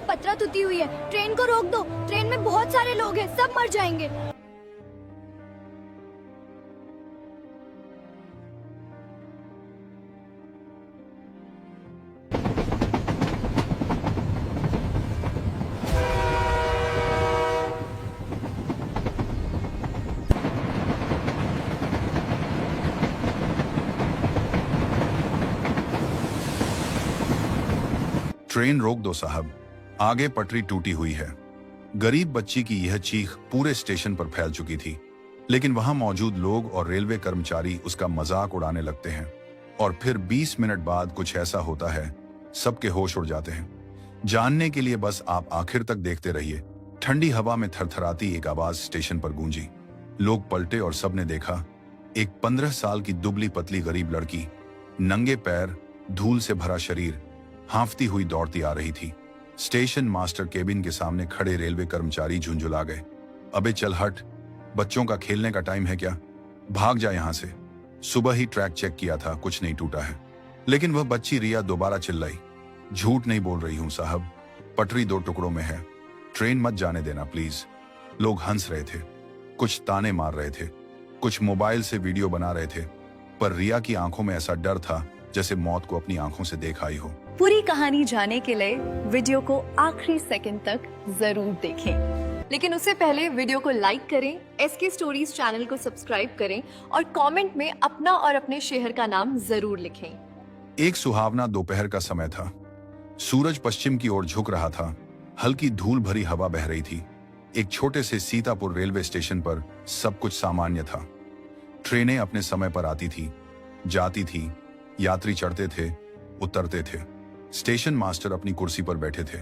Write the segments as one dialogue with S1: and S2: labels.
S1: पतरा तुती हुई है। ट्रेन को रोक दो, ट्रेन में बहुत सारे लोग हैं, सब मर जाएंगे।
S2: ट्रेन रोक दो साहब, आगे पटरी टूटी हुई है। गरीब बच्ची की यह चीख पूरे स्टेशन पर फैल चुकी थी, लेकिन वहां मौजूद लोग और रेलवे कर्मचारी उसका मजाक उड़ाने लगते हैं। और फिर 20 मिनट बाद कुछ ऐसा होता है, सबके होश उड़ जाते हैं। जानने के लिए बस आप आखिर तक देखते रहिए। ठंडी हवा में थरथराती एक आवाज स्टेशन पर गूंजी। लोग पलटे और सबने देखा एक 15 साल की दुबली पतली गरीब लड़की, नंगे पैर, धूल से भरा शरीर, हांफती हुई दौड़ती आ रही थी। स्टेशन मास्टर केबिन के सामने खड़े रेलवे कर्मचारी झुंझुला गए। अबे चल हट, बच्चों का खेलने का टाइम है क्या? भाग जा यहां से। सुबह ही ट्रैक चेक किया था, कुछ नहीं टूटा है। लेकिन वह बच्ची रिया दोबारा चिल्लाई, झूठ नहीं बोल रही हूं साहब, पटरी 2 टुकड़ों में है, ट्रेन मत जाने देना प्लीज। लोग हंस रहे थे, कुछ ताने मार रहे थे, कुछ मोबाइल से वीडियो बना रहे थे, पर रिया की आंखों में ऐसा डर था जैसे मौत को अपनी आंखों से देख आई हो।
S3: पूरी कहानी जानने के लिए वीडियो को आखिरी सेकंड तक जरूर देखें। लेकिन उससे पहले वीडियो को लाइक करें, एसके स्टोरीज चैनल को सब्सक्राइब करें और कमेंट में अपना और अपने शहर का नाम जरूर लिखें।
S2: एक सुहावना दोपहर का समय था। सूरज पश्चिम की ओर झुक रहा था। हल्की धूल भरी हवा बह रही थी। एक छोटे से सीतापुर रेलवे स्टेशन पर सब कुछ सामान्य था। ट्रेनें अपने समय पर आती थी, जाती थी, यात्री चढ़ते थे, उतरते थे। स्टेशन मास्टर अपनी कुर्सी पर बैठे थे।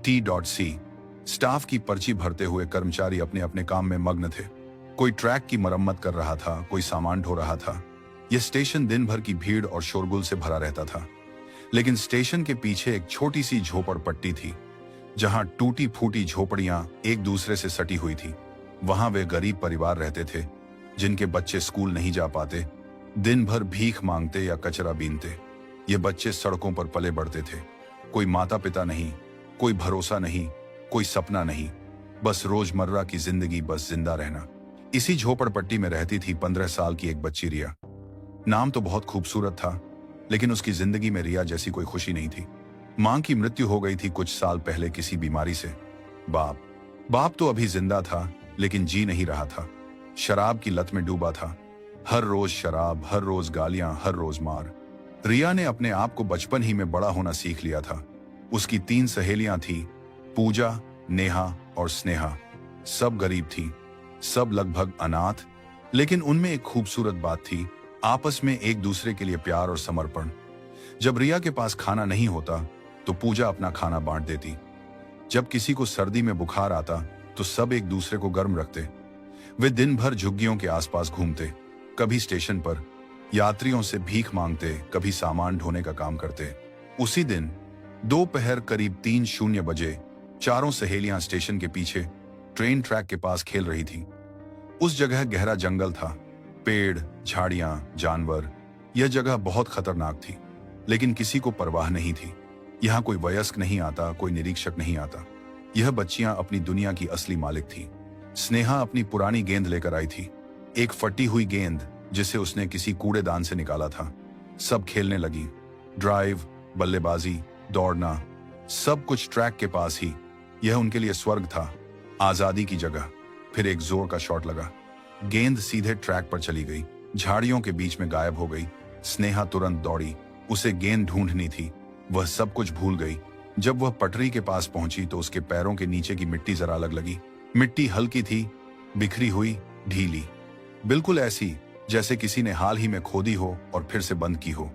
S2: T.C स्टाफ की पर्ची भरते हुए कर्मचारी अपने अपने काम में मग्न थे। कोई ट्रैक की मरम्मत कर रहा था, कोई सामान ढो रहा था। यह स्टेशन दिन भर की भीड़ और शोरगुल से भरा रहता था। लेकिन स्टेशन के पीछे एक छोटी सी झोपड़पट्टी थी, जहां टूटी फूटी झोपड़ियां एक दूसरे से सटी हुई थी। वहां वे गरीब परिवार रहते थे, जिनके बच्चे स्कूल नहीं जा पाते, दिन भर भीख मांगते या कचरा बीनते। ये बच्चे सड़कों पर पले बढ़ते थे। कोई माता पिता नहीं, कोई भरोसा नहीं, कोई सपना नहीं, बस रोजमर्रा की जिंदगी, बस जिंदा रहना। इसी झोपड़पट्टी में रहती थी 15 साल की एक बच्ची रिया। नाम तो बहुत खूबसूरत था, लेकिन उसकी जिंदगी में रिया जैसी कोई खुशी नहीं थी। मां की मृत्यु हो गई थी कुछ साल पहले किसी बीमारी से। बाप तो अभी जिंदा था, लेकिन जी नहीं रहा था। शराब की लत में डूबा था। हर रोज शराब, हर रोज गालियां, हर रोज मार। रिया ने अपने आप को बचपन ही में बड़ा होना सीख लिया था। उसकी 3 सहेलियां थी, पूजा, नेहा और स्नेहा। सब गरीब थी, सब लगभग अनाथ, लेकिन उनमें एक खूबसूरत बात थी, आपस में एक दूसरे के लिए प्यार और समर्पण। जब रिया के पास खाना नहीं होता तो पूजा अपना खाना बांट देती। जब किसी को सर्दी में बुखार आता तो सब एक दूसरे को गर्म रखते। वे दिन भर झुग्गियों के आसपास घूमते, कभी स्टेशन पर यात्रियों से भीख मांगते, कभी सामान ढोने का काम करते। उसी दिन दोपहर करीब 3:00 बजे चारों सहेलियां स्टेशन के पीछे ट्रेन ट्रैक के पास खेल रही थी। उस जगह गहरा जंगल था, पेड़, झाड़ियां, जानवर। यह जगह बहुत खतरनाक थी, लेकिन किसी को परवाह नहीं थी। यहाँ कोई वयस्क नहीं आता, कोई निरीक्षक नहीं आता। यह बच्चियां अपनी दुनिया की असली मालिक थी। स्नेहा अपनी पुरानी गेंद लेकर आई थी, एक फटी हुई गेंद जिसे उसने किसी कूड़ेदान से निकाला था। सब खेलने लगी, ड्राइव, बल्लेबाजी, दौड़ना, सब कुछ ट्रैक के पास ही। यह उनके लिए स्वर्ग था, आजादी की जगह। फिर एक जोर का शॉट लगा, गेंद सीधे ट्रैक पर चली गई, झाड़ियों के बीच में गायब हो गई। स्नेहा तुरंत दौड़ी, उसे गेंद ढूंढनी थी। वह सब कुछ भूल गई। जब वह पटरी के पास पहुंची तो उसके पैरों के नीचे की मिट्टी जरा अलग लगी। मिट्टी हल्की थी, बिखरी हुई, ढीली, बिल्कुल ऐसी जैसे किसी ने हाल ही में खोदी हो और फिर से बंद की हो।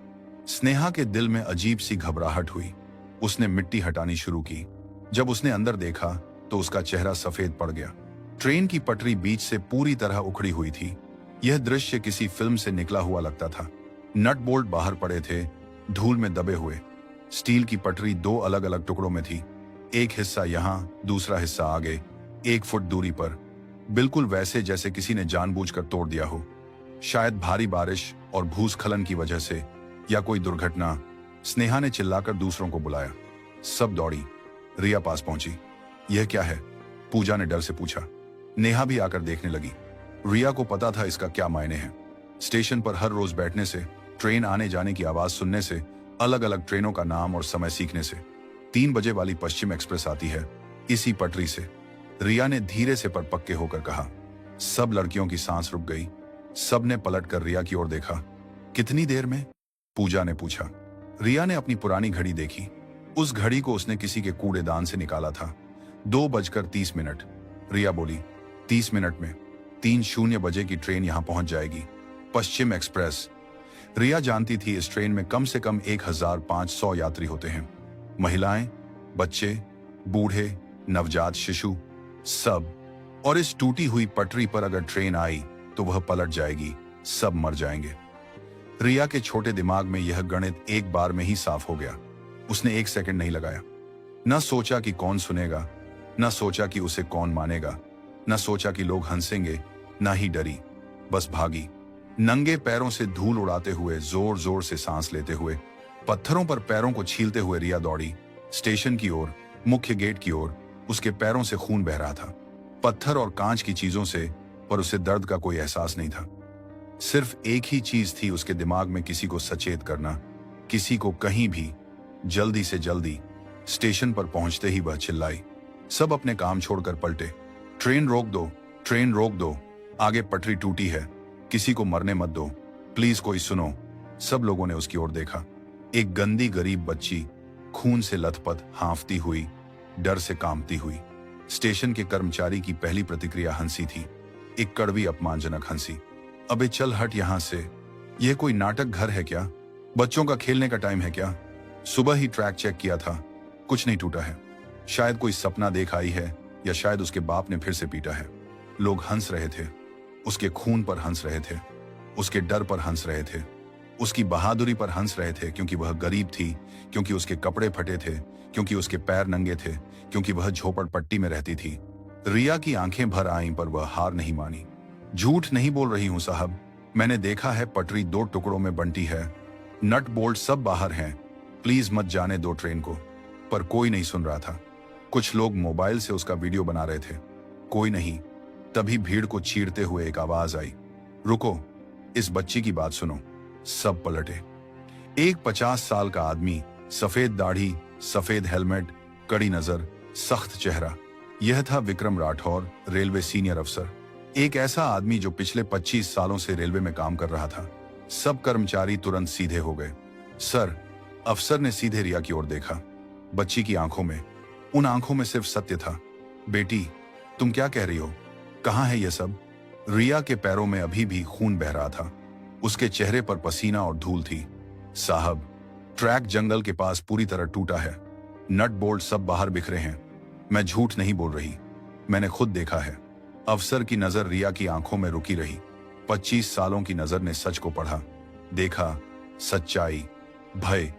S2: स्नेहा के दिल में अजीब सी घबराहट हुई। उसने मिट्टी हटानी शुरू की। जब उसने अंदर देखा तो उसका चेहरा सफेद पड़ गया। ट्रेन की पटरी बीच से पूरी तरह उखड़ी हुई थी। यह दृश्य किसी फिल्म से निकला हुआ लगता था। नट बोल्ट बाहर पड़े थे, धूल में दबे हुए। स्टील की पटरी 2 अलग अलग टुकड़ों में थी, एक हिस्सा यहाँ, दूसरा हिस्सा आगे, 1 फुट दूरी पर, बिल्कुल वैसे जैसे किसी ने जानबूझकर तोड़ दिया हो। शायद भारी बारिश और भूस्खलन की वजह से, या कोई दुर्घटना। स्नेहा ने चिल्लाकर दूसरों को बुलाया। सब दौड़ी। रिया पास पहुंची। यह क्या है? पूजा ने डर से पूछा। नेहा भी आकर देखने लगी। रिया को पता था इसका क्या मायने हैं। स्टेशन पर हर रोज बैठने से, ट्रेन आने जाने की आवाज सुनने से, अलग अलग ट्रेनों का नाम और समय सीखने से 3 बजे वाली पश्चिम एक्सप्रेस आती है इसी पटरी से। रिया ने धीरे से पर पक्के होकर कहा। सब लड़कियों की सांस रुक गई। सब ने पलट कर रिया की ओर देखा। कितनी देर में? पूजा ने पूछा। रिया ने अपनी पुरानी घड़ी देखी। उस घड़ी को उसने किसी के कूड़ेदान से निकाला था। 2:30। रिया बोली, 30 मिनट में 3:00 बजे की ट्रेन यहां पहुंच जाएगी, पश्चिम एक्सप्रेस। रिया जानती थी इस ट्रेन में कम से कम 1500 यात्री होते हैं। महिलाएं, बच्चे, बूढ़े, नवजात शिशु, सब। और इस टूटी हुई पटरी पर अगर ट्रेन आई तो वह पलट जाएगी, सब मर जाएंगे। रिया के छोटे दिमाग में यह गणित एक बार में ही साफ हो गया। उसने 1 सेकंड नहीं लगाया। न सोचा कि कौन सुनेगा, न सोचा कि उसे कौन मानेगा, न सोचा कि लोग हंसेंगे, न ही डरी। बस भागी। नंगे पैरों से धूल उड़ाते हुए, जोर जोर से सांस लेते हुए, पत्थरों पर पैरों को छीलते हुए रिया दौड़ी स्टेशन की ओर, मुख्य गेट की ओर। उसके पैरों से खून बह रहा था, पत्थर और कांच की चीजों से, पर उसे दर्द का कोई एहसास नहीं था। सिर्फ एक ही चीज थी उसके दिमाग में, किसी को सचेत करना, किसी को कहीं भी, जल्दी से जल्दी। स्टेशन पर पहुंचते ही वह चिल्लाई। सब अपने काम छोड़कर पलटे। ट्रेन रोक दो, ट्रेन रोक दो, आगे पटरी टूटी है, किसी को मरने मत दो, प्लीज कोई सुनो। सब लोगों ने उसकी ओर देखा। एक गंदी गरीब बच्ची, खून से लथपथ, हांफती हुई, डर से कांपती हुई। स्टेशन के कर्मचारी की पहली प्रतिक्रिया हंसी थी, एक कड़वी अपमानजनक हंसी। अबे चल हट यहां से, यह कोई नाटक घर है क्या? बच्चों का खेलने का टाइम है क्या? सुबह ही ट्रैक चेक किया था, कुछ नहीं टूटा है। शायद कोई सपना देख आई है, या शायद उसके बाप ने फिर से पीटा है। लोग हंस रहे थे, उसके खून पर हंस रहे थे, उसके डर पर हंस रहे थे, उसकी बहादुरी पर हंस रहे थे, क्योंकि वह गरीब थी, क्योंकि उसके कपड़े फटे थे, क्योंकि उसके पैर नंगे थे, क्योंकि वह झोपड़पट्टी में रहती थी। रिया की आंखें भर आईं, पर वह हार नहीं मानी। झूठ नहीं बोल रही हूं साहब, मैंने देखा है, पटरी 2 टुकड़ों में बंटी है, नट बोल्ट सब बाहर हैं, प्लीज मत जाने दो ट्रेन को। पर कोई नहीं सुन रहा था। कुछ लोग मोबाइल से उसका वीडियो बना रहे थे, कोई नहीं। तभी भीड़ को चीरते हुए एक आवाज आई, रुको, इस बच्ची की बात सुनो। सब पलटे। एक 50 साल का आदमी, सफेद दाढ़ी, सफेद हेलमेट, कड़ी नजर, सख्त चेहरा। यह था विक्रम राठौर, रेलवे सीनियर अफसर। एक ऐसा आदमी जो पिछले 25 सालों से रेलवे में काम कर रहा था। सब कर्मचारी तुरंत सीधे हो गए। सर, अफसर ने सीधे रिया की ओर देखा। बच्ची की आंखों में, उन आंखों में सिर्फ सत्य था। बेटी, तुम क्या कह रही हो? कहां है यह सब? रिया के पैरों में अभी भी खून बह रहा था, उसके चेहरे पर पसीना और धूल थी। साहब, ट्रैक जंगल के पास पूरी तरह टूटा है, नट बोल्ट सब बाहर बिखरे हैं। मैं झूठ नहीं बोल रही, मैंने खुद देखा है। अफसर की नजर रिया की आंखों में रुकी रही। 25 सालों की नजर ने सच को पढ़ा, देखा, सच्चाई, भय,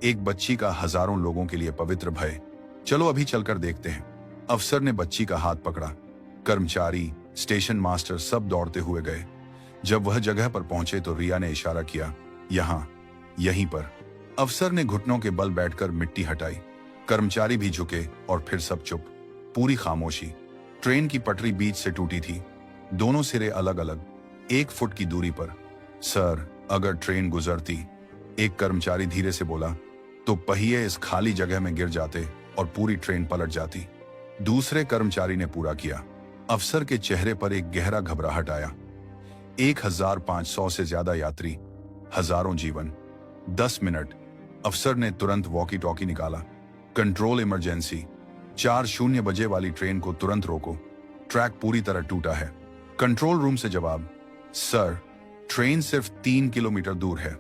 S2: एक बच्ची का हजारों लोगों के लिए पवित्र भय। चलो अभी चलकर देखते हैं। अफसर ने बच्ची का हाथ पकड़ा। कर्मचारी, स्टेशन मास्टर सब दौड़ते हुए गए। जब वह जगह पर पहुंचे तो रिया ने इशारा किया, यहां, यहीं पर। अफसर ने घुटनों के बल बैठकर मिट्टी हटाई। कर्मचारी भी झुके और फिर सब चुप, पूरी खामोशी। ट्रेन की पटरी बीच से टूटी थी, दोनों सिरे अलग अलग, 1 फुट की दूरी पर। सर, अगर ट्रेन गुजरती, एक कर्मचारी धीरे से बोला, तो पहिए इस खाली जगह में गिर जाते और पूरी ट्रेन पलट जाती। दूसरे कर्मचारी ने पूरा किया। अफसर के चेहरे पर एक गहरा घबराहट आया। 1500 से ज्यादा यात्री, हजारों जीवन। 10 मिनट। अफसर ने तुरंत वॉकी टॉकी निकाला। कंट्रोल इमरजेंसी, 4:00 बजे वाली ट्रेन को तुरंत रोको, ट्रैक पूरी तरह टूटा है। कंट्रोल रूम से जवाब, सर, ट्रेन सिर्फ 3 किलोमीटर दूर है।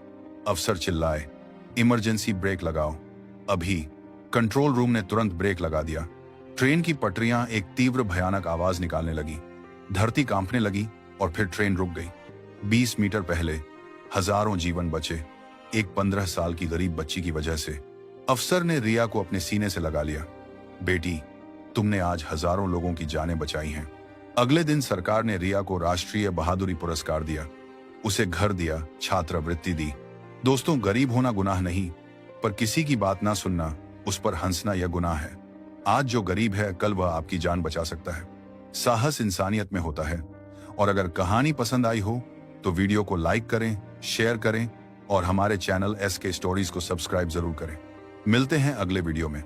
S2: अफसर चिल्लाए, इमरजेंसी ब्रेक लगाओ, अभी। कंट्रोल रूम ने तुरंत ब्रेक लगा दिया। ट्रेन की पटरियां एक तीव्र भयानक आवाज निकालने लगी, धरती कांपने लगी और फिर ट्रेन रुक गई। 20 मीटर पहले हजारों जीवन बचे, एक 15 साल की गरीब बच्ची की वजह से। अफसर ने रिया को अपने सीने से लगा लिया। बेटी, तुमने आज हजारों लोगों की जानें बचाई हैं। अगले दिन सरकार ने रिया को राष्ट्रीय बहादुरी पुरस्कार दिया, उसे घर दिया, छात्रवृत्ति दी। दोस्तों, गरीब होना गुनाह नहीं, पर किसी की बात ना सुनना, उस पर हंसना यह गुनाह है। आज जो गरीब है कल वह आपकी जान बचा सकता है। साहस इंसानियत में होता है। और अगर कहानी पसंद आई हो तो वीडियो को लाइक करें, शेयर करें और हमारे चैनल SK स्टोरीज को सब्सक्राइब जरूर करें। मिलते हैं अगले वीडियो में।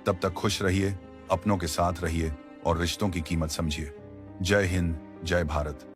S2: तब तक खुश रहिए, अपनों के साथ रहिए और रिश्तों की कीमत समझिए। जय हिंद, जय भारत।